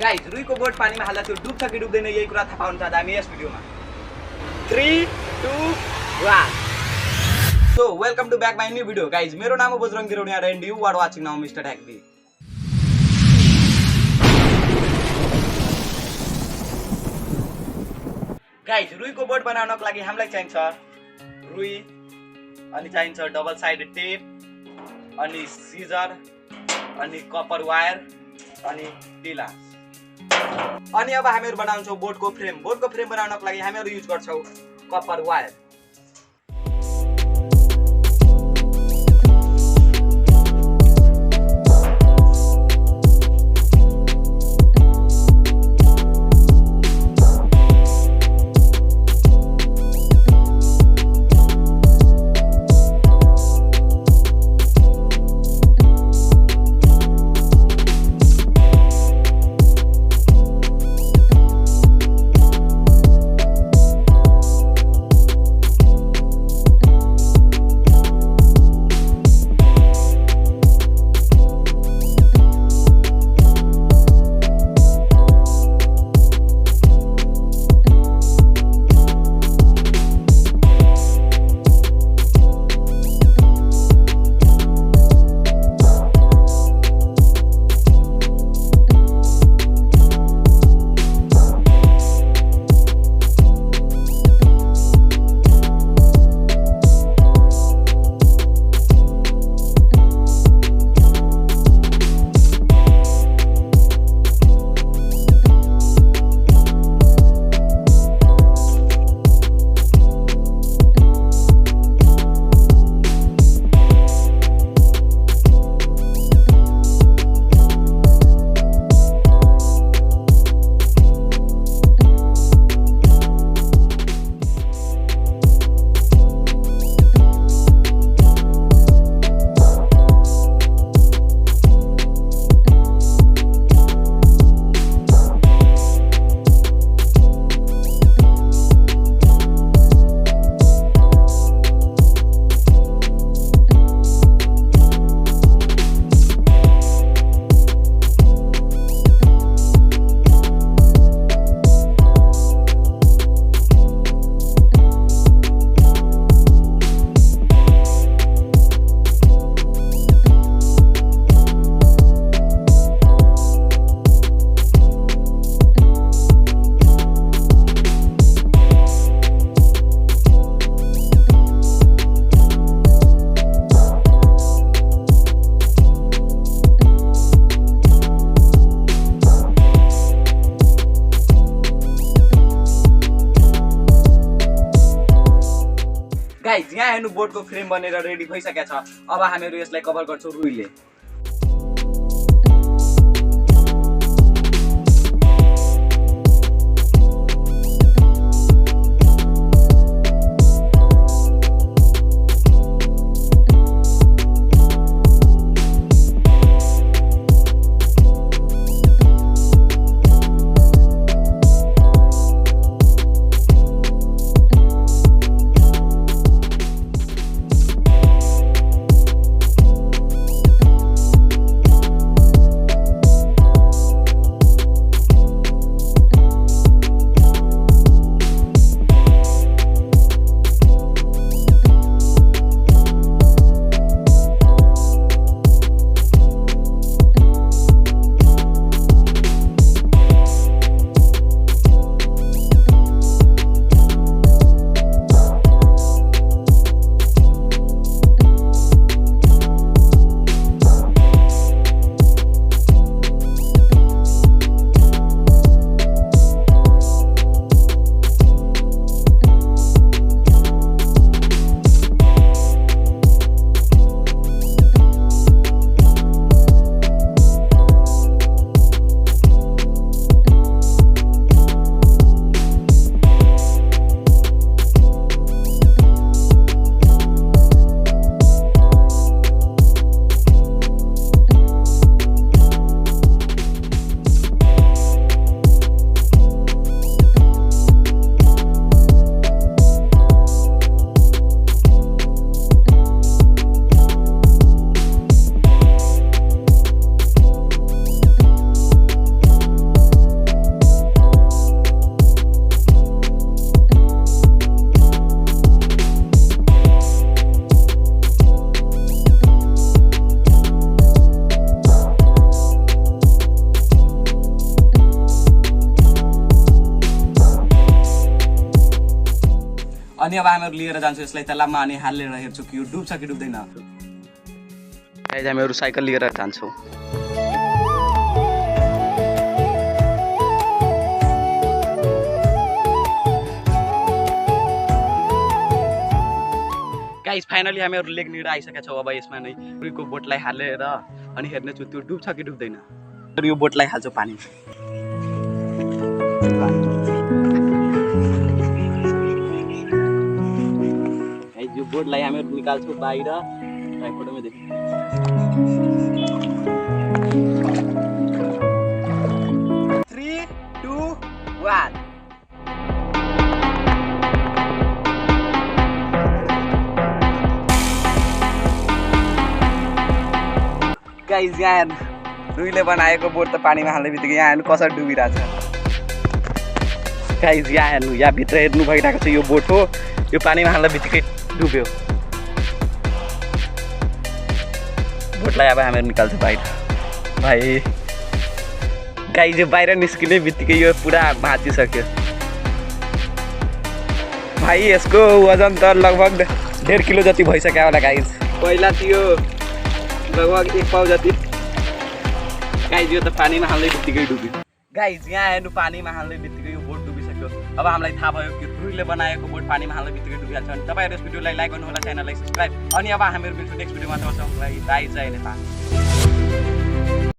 Guys रुईको बोट पानीमा हाल्दा त्यो डुब्छ कि डुब्दैन यही कुरा थाहा पाउन चाहदा हामी यस भिडियोमा 3 2 1 So welcome to back my new video guys. मेरो नाम हो Bajrang Girodia and you are watching now Mr. Hackbe. Guys रुईको बोट बनाउनको लागि हामीलाई चाहिन्छ रुई अनि चाहिन्छ डबल साइडेड टेप अनि सिजर अनि कपर वायर अनि टिला अनि अब हामीहरु बनाउँछौं बोटको फ्रेम बनाउनको लागि हामीहरु युज गर्छौं कपर वायर गाइस यहाँ हेर्नु बोटको फ्रेम बनेर रेडी भइसकेको छ अब हामीहरु यसलाई कभर गर्छौं रुईले अनि अब हामीहरू लिएर जान्छौँ यसलाई तलाबमा अनि हालेर हेर्छौँ कि यो डुब्छ कि डुब्दैन। गाइज हामीहरू साइकल लिएर जान्छौँ। गाइज फाइनली हामीहरू लेक लिएर आइसकेका छौँ। अब यसमा नै रुईको बोटलाई हालेर अनि हेर्नेछु त्यो डुब्छ कि डुब्दैन। यो बोटलाई हाल्छौँ पानी। यो बोटलाई हामीहरू निकाल्छौँ बाहिर। फोटोमा देखिन्छ 3, 2, 1। गाइज यहाँ रुईले बनाएको बोट त पानीमा हाल्ने बित्तिकै यहाँ हेर्नु कसरी डुबिरहेछ। गाइज यहाँ हेर्नु, यहाँ भित्र हेर्नु भइरहेको छ यो बोट हो, यो पानीमा हाल्ने बित्तिकै डुब्यो। बोटलाई अब हामीहरू निकाल्छ बाहिर। भाइ गाइज यो बाहिर निस्किने बित्तिकै यो पुरा भाँचिसक्यो। भाइ यसको वजन त लगभग 1.5 किलो जति भइसक्यो होला गाइज। पहिला थियो लगभग 1 पाउ जति। गाइज यो त पानीमा हाल्ने बित्तिकै डुब्यो। गाइज यहाँ हेर्नु पानीमा हाल्ने बित्तिकै यो बोट डुबिसक्यो। अब हामीलाई थाहा भयो कि रुईले बनाएको बोट पानीमा हाल्ने बित्तिकै डुबिहाल्छ। अनि तपाईँहरू यस भिडियोलाई लाइक गर्नु होला, च्यानललाई सब्सक्राइब। अनि अब हामीहरू नेक्स्ट भिडियोमा छौँ। बाई जय नेपाल।